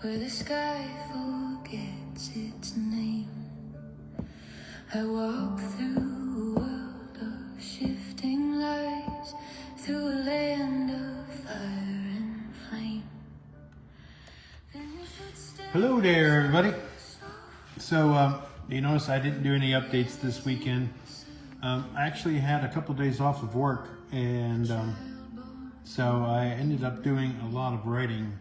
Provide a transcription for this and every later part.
where the sky forgets its name. I walk through a world of shifting lights, through a land of fire and flame. Hello there, everybody. So, you notice I didn't do any updates this weekend. I actually had a couple of days off of work, and so I ended up doing a lot of writing.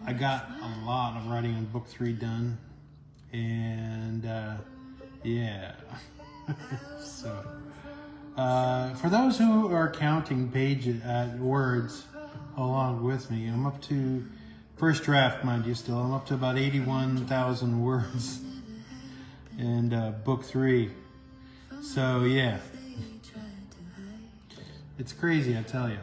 I got a lot of writing on book 3 done, and yeah. So, for those who are counting pages, words along with me, I'm up to first draft, mind you. Still, I'm up to about 81,000 words in book 3. So yeah, it's crazy, I tell you.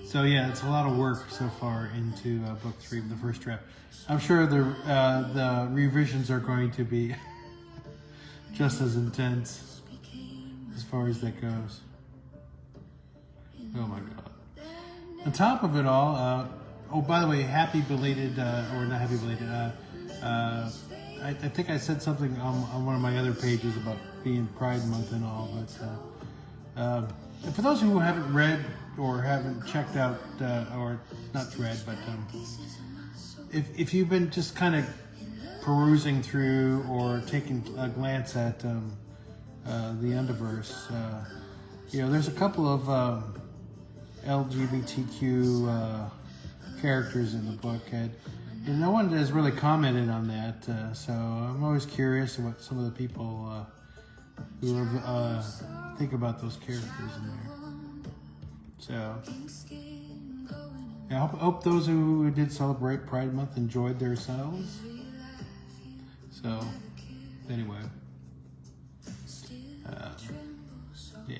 So yeah, it's a lot of work so far into book 3 of the first draft. I'm sure the revisions are going to be just as intense as far as that goes. Oh my God. On top of it all, oh, by the way, happy belated, or not happy belated, I think I said something on one of my other pages about being Pride Month and all, but for those who haven't read or haven't checked out, or not read, but if you've been just kind of perusing through or taking a glance at the Underverse, you know, there's a couple of LGBTQ characters in the book, and no one has really commented on that, so I'm always curious what some of the people who think about those characters in there. So, yeah, I hope those who did celebrate Pride Month enjoyed themselves. So, anyway, yeah.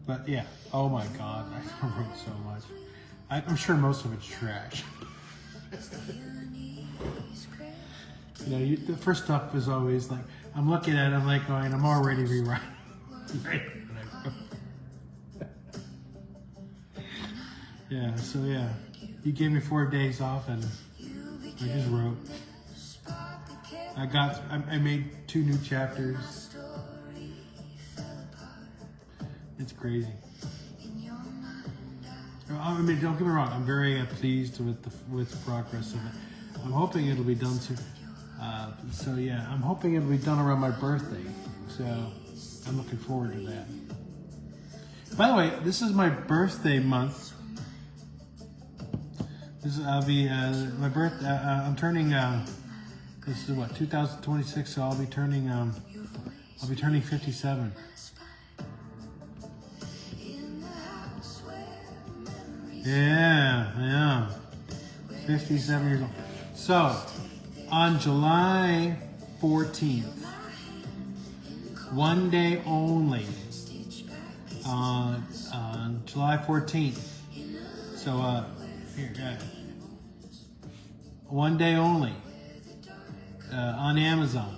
But yeah, oh my God, I wrote so much. I'm sure most of it's trash. You know, the first stuff is always like, I'm looking at it, I'm like going, I'm already rewriting. Yeah, so yeah, he gave me 4 days off and I just wrote. I made 2 new chapters. It's crazy. I mean, don't get me wrong. I'm very pleased with the progress of it. I'm hoping it'll be done soon. So yeah, I'm hoping it'll be done around my birthday. So I'm looking forward to that. By the way, this is my birthday month. This is my birth. I'm turning. This is what 2026. So I'll be turning 57. Yeah, 57 years old. So, on July 14th, one day only, on July 14th, so, one day only, on Amazon,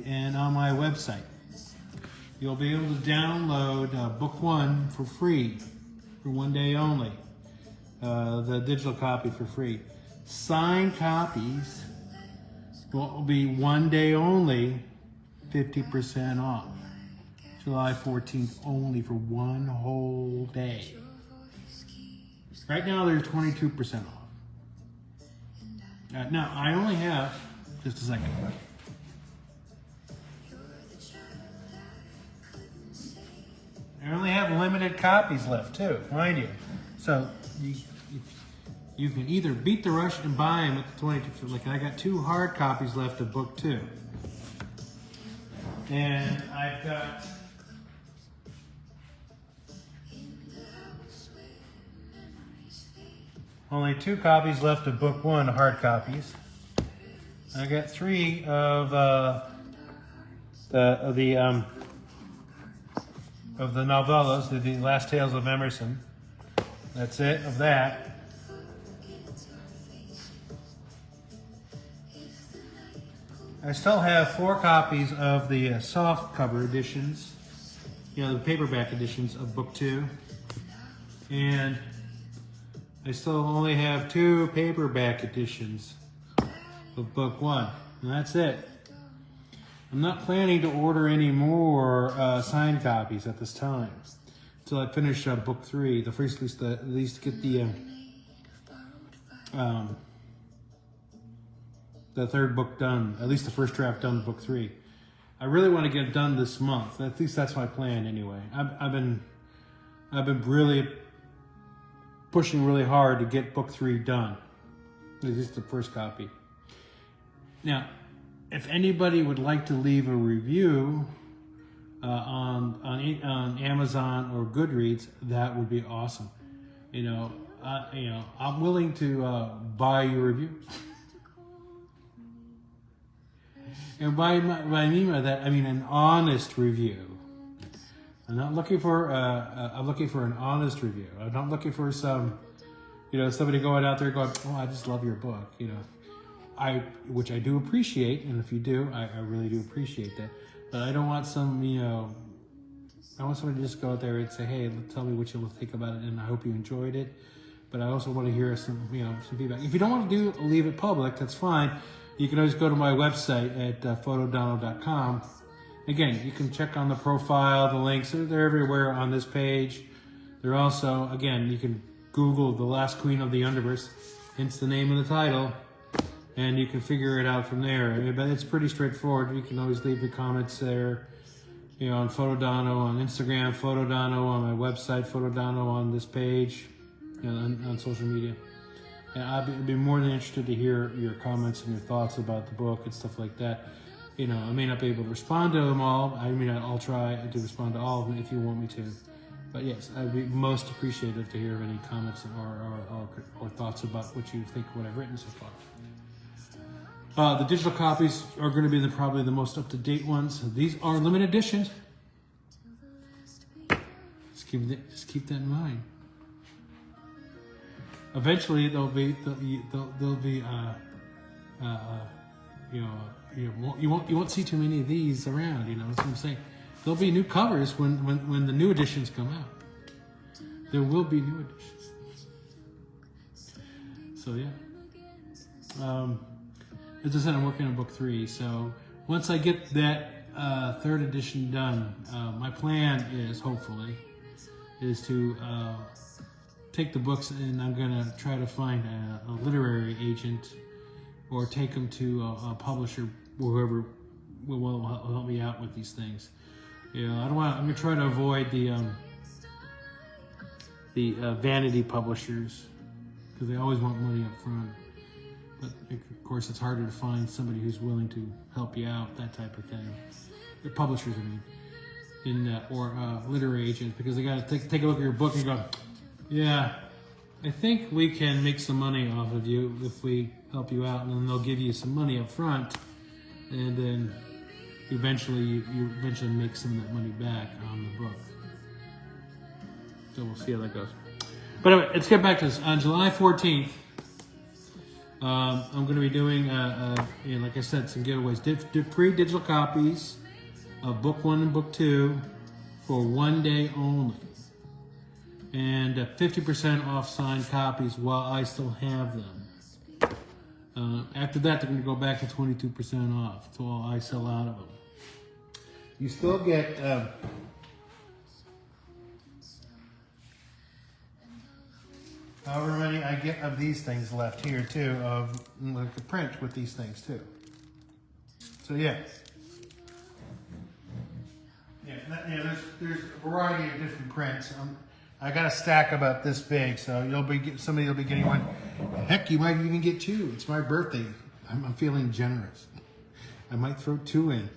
and on my website, you'll be able to download book 1 for free. For one day only, the digital copy for free. Signed copies will be one day only, 50% off. July 14th only for one whole day. Right now they're 22% off. Now I only have, just a second. I only have limited copies left too, mind you. So you can either beat the rush and buy them at the 22. Like I got 2 hard copies left of book 2, and I've got only 2 copies left of book 1, hard copies. I got 3 of the novellas, the Last Tales of Emerson. That's it, of that. I still have 4 copies of the soft cover editions, you know, the paperback editions of book 2. And I still only have 2 paperback editions of book 1, and that's it. I'm not planning to order any more signed copies at this time until I finish book 3. The first, at least get the 3rd book done, at least the first draft done of book 3. I really want to get it done this month. At least that's my plan anyway. I've been really pushing really hard to get book 3 done. At least the first copy. Now, if anybody would like to leave a review on Amazon or Goodreads, that would be awesome. I'm willing to buy your review. And by that, I mean an honest review. I'm not looking for. I'm looking for an honest review. I'm not looking for some, somebody going out there going, "Oh, I just love your book," which I do appreciate, and if you do, I really do appreciate that. But I don't want some, I want somebody to just go out there and say, "Hey, tell me what you think about it, and I hope you enjoyed it." But I also want to hear some feedback. If you don't want to leave it public, that's fine. You can always go to my website at photodonno.com. Again, you can check on the profile, the links, they're everywhere on this page. They're also, again, you can Google The Last Queen of the Underverse, hence the name of the title, and you can figure it out from there. But it's pretty straightforward. You can always leave the comments there, on Photodonno, on Instagram, Photodonno, on my website, Photodonno, on this page, on social media. And I'd be more than interested to hear your comments and your thoughts about the book and stuff like that. I may not be able to respond to them all. I'll try to respond to all of them if you want me to. But yes, I'd be most appreciative to hear any comments or thoughts about what you think of what I've written so far. The digital copies are going to be probably the most up-to-date ones. These are limited editions. Just keep that in mind. Eventually, you won't see too many of these around. That's what I'm saying. There'll be new covers when the new editions come out. There will be new editions. So yeah. As I said, I'm working on book 3. So once I get that 3rd edition done, my plan is hopefully to take the books, and I'm gonna try to find a literary agent or take them to a publisher, whoever will help me out with these things. I'm gonna try to avoid the vanity publishers because they always want money up front. But of course, it's harder to find somebody who's willing to help you out, that type of thing. The publishers, or literary agents, because they got to take a look at your book and go, yeah, I think we can make some money off of you if we help you out, and then they'll give you some money up front, and then eventually you make some of that money back on the book. So we'll see how that goes. But anyway, let's get back to this. On July 14th, I'm going to be doing, like I said, some giveaways. Free digital copies of book 1 and book 2 for 1 day only. And 50% off signed copies while I still have them. After that, they're going to go back to 22% off until I sell out of them. You still get however many I get of these things left here too, of like the print with these things too. So yeah. There's a variety of different prints. I got a stack about this big, so somebody will be getting one. Heck, you might even get 2. It's my birthday. I'm feeling generous. I might throw 2 in,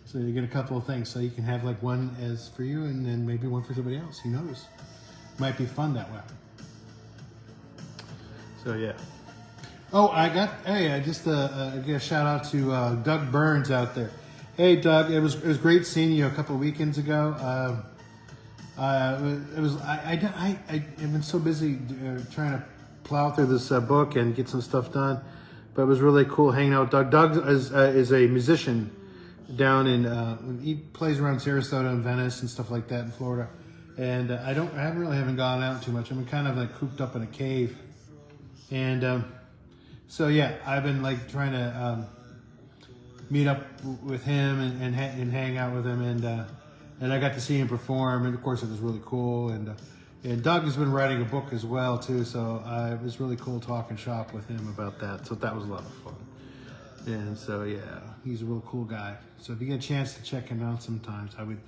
so you get a couple of things. So you can have like one as for you, and then maybe one for somebody else. Who knows? Might be fun that way. So yeah. Oh, I just get a shout out to Doug Burns out there. Hey Doug, it was great seeing you a couple of weekends ago. I've been so busy trying to plow through this book and get some stuff done, but it was really cool hanging out with Doug. Doug is a musician down in, he plays around Sarasota and Venice and stuff like that in Florida. and I haven't gone out too much. I'm kind of like cooped up in a cave, and so yeah, I've been like trying to meet up with him and hang out with him, and I got to see him perform, and of course it was really cool. And Doug has been writing a book as well too, so it was really cool talking shop with him about that. So that was a lot of fun. And so yeah, he's a real cool guy. So if you get a chance to check him out sometimes, I would.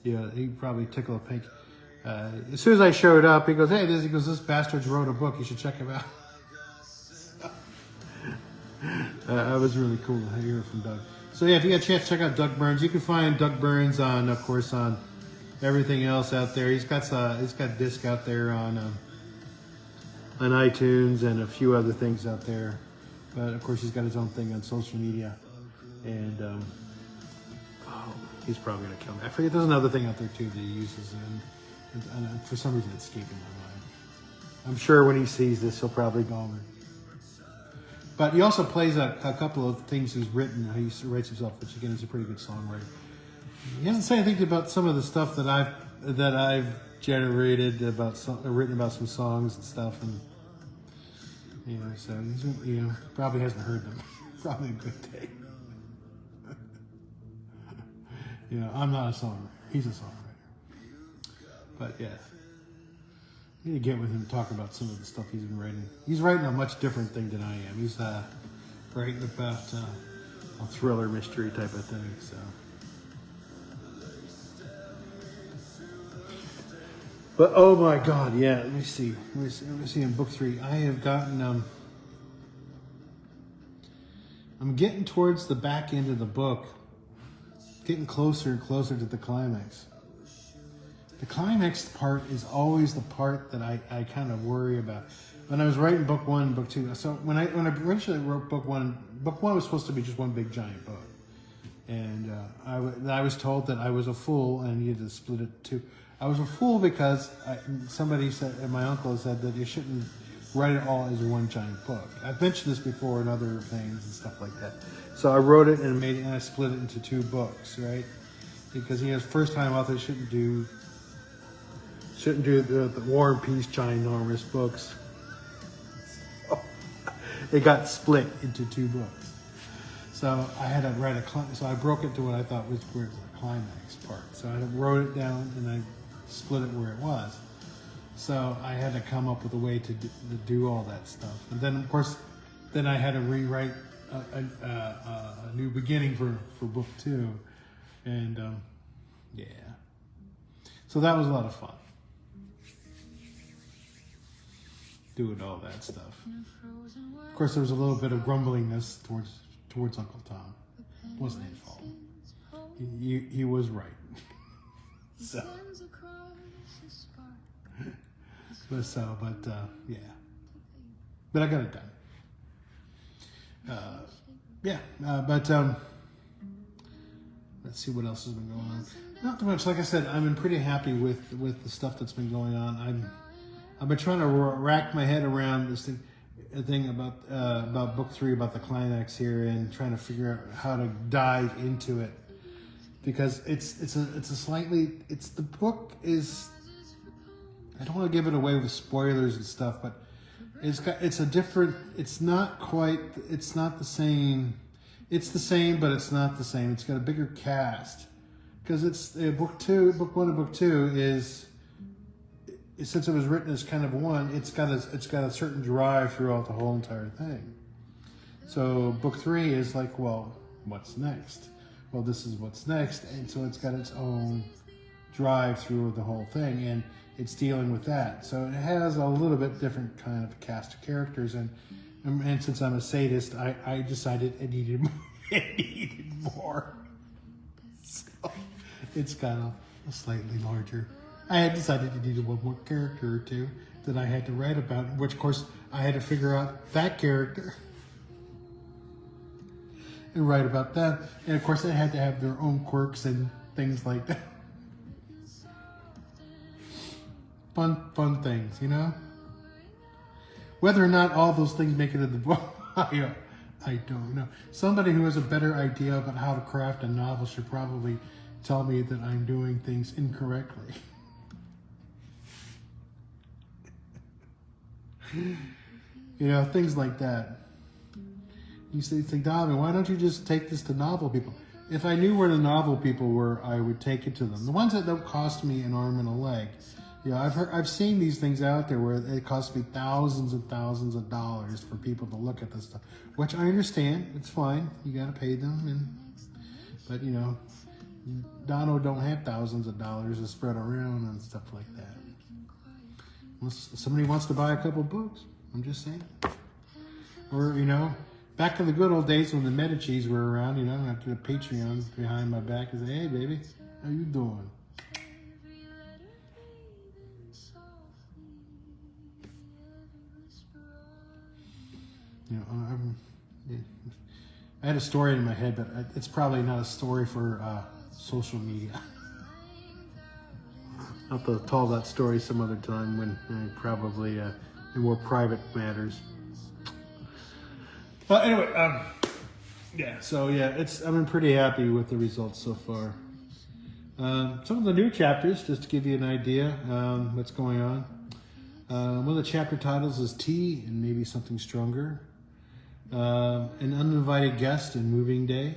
Yeah, he'd probably tickle a pink. As soon as I showed up, he goes, this bastard's wrote a book. You should check him out. That was really cool to hear from Doug. So yeah, if you get a chance to check out Doug Burns, you can find Doug Burns on, of course, on everything else out there. He's got disc out there on iTunes and a few other things out there. But of course, he's got his own thing on social media. And he's probably gonna kill me. I forget. There's another thing out there too that he uses, and for some reason it's escaping my mind. I'm sure when he sees this, he'll probably go over. But he also plays a couple of things he's written. He writes himself, which again is a pretty good songwriter. He hasn't said anything about some of the stuff that I've generated written about some songs and stuff, and so he's probably hasn't heard them. Probably a good thing. I'm not a songwriter. He's a songwriter. But yeah, I need to get with him and talk about some of the stuff he's been writing. He's writing a much different thing than I am. He's writing about a thriller mystery type of thing. So, but oh my God, yeah. Let me see in book 3. I have gotten. I'm getting towards the back end of the book. Getting closer and closer to the climax. The climax part is always the part that I kind of worry about. When I was writing book 1, book 2, so when I originally wrote book 1 was supposed to be just one big giant book, and I was told that I was a fool and needed to split it too. I was a fool because somebody said, and my uncle said that you shouldn't write it all as one giant book. I've mentioned this before in other things and stuff like that. So I wrote it and I split it into 2 books, right? Because first-time authors shouldn't do the War and Peace ginormous books. So it got split into 2 books. So I had to write so I broke it to what I thought was where the climax part. So I wrote it down and I split it where it was. So I had to come up with a way to do all that stuff. And then, of course, I had to rewrite a new beginning for book 2. And, yeah. So that was a lot of fun. Doing all that stuff. Of course, there was a little bit of grumblingness towards Uncle Tom. It wasn't his fault. He was right. So. Yeah. But I got it done. Let's see what else has been going on. Not too much. Like I said, I've been pretty happy with the stuff that's been going on. I've been trying to rack my head around this thing about book 3, about the climax here, and trying to figure out how to dive into it, because the book is. I don't want to give it away with spoilers and stuff, but it's not the same. It's the same, but it's not the same. It's got a bigger cast, because it's book 1 and book 2 is, since it was written as kind of one, it's got a certain drive throughout the whole entire thing. So book 3 is like, well, what's next? Well, this is what's next, and so it's got its own drive through the whole thing, and it's dealing with that. So it has a little bit different kind of cast of characters, and since I'm a sadist, I decided it needed more. So it's got a slightly larger. I had decided it needed one more character or 2 that I had to write about, which of course I had to figure out that character and write about that. And of course they had to have their own quirks and things like that. Fun things, Whether or not all those things make it in the book, I don't know. Somebody who has a better idea about how to craft a novel should probably tell me that I'm doing things incorrectly. Things like that. You say, Donovan, why don't you just take this to novel people? If I knew where the novel people were, I would take it to them. The ones that don't cost me an arm and a leg. I've seen these things out there where it costs me thousands and thousands of dollars for people to look at this stuff, which I understand. It's fine. You got to pay them, but Dono don't have thousands of dollars to spread around and stuff like that. Unless somebody wants to buy a couple books, I'm just saying. Or back in the good old days when the Medicis were around, after the Patreon behind my back and say, hey baby, how you doing? I had a story in my head, but it's probably not a story for social media. I'll have to tell that story some other time when probably in more private matters. Anyway, I've been pretty happy with the results so far. Some of the new chapters, just to give you an idea what's going on. One of the chapter titles is Tea and Maybe Something Stronger. An Uninvited Guest and Moving Day.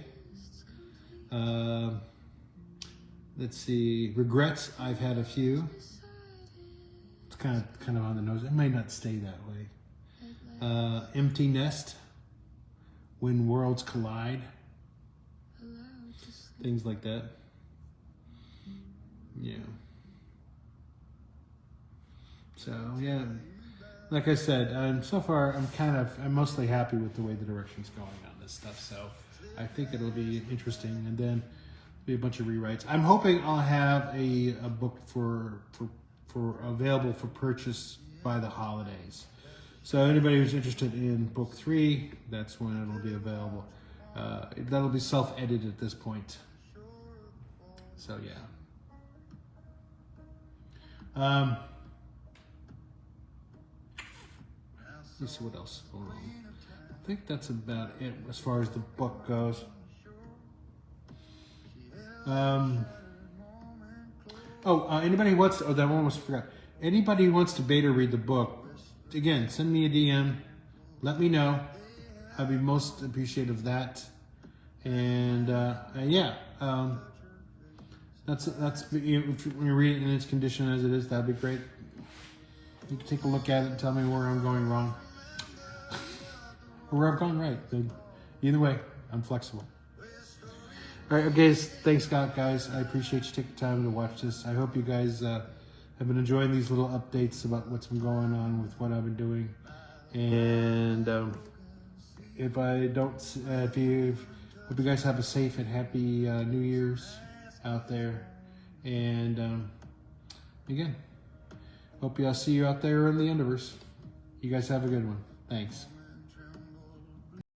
Let's see, Regrets, I've Had a Few. It's kind of on the nose. It may not stay that way. Empty Nest, When Worlds Collide. Things like that. Yeah. So, yeah. Like I said, so far I'm mostly happy with the way the direction's going on this stuff. So I think it'll be interesting, and then be a bunch of rewrites. I'm hoping I'll have a book for available for purchase by the holidays. So anybody who's interested in book 3, that's when it'll be available. That'll be self-edited at this point. So yeah. Let's see what else is going on. I think that's about it as far as the book goes. Anybody who wants to, that one almost forgot. Anybody who wants to beta read the book, again, send me a DM. Let me know. I'd be most appreciative of that. And that's when you read it in its condition as it is, that'd be great. You can take a look at it and tell me where I'm going wrong. Or where I've gone right. Either way, I'm flexible. All right, guys, thanks, guys. I appreciate you taking time to watch this. I hope you guys have been enjoying these little updates about what's been going on with what I've been doing. And if I don't, hope you guys have a safe and happy New Year's out there. And again, hope I'll see you out there in the Underverse. You guys have a good one. Thanks.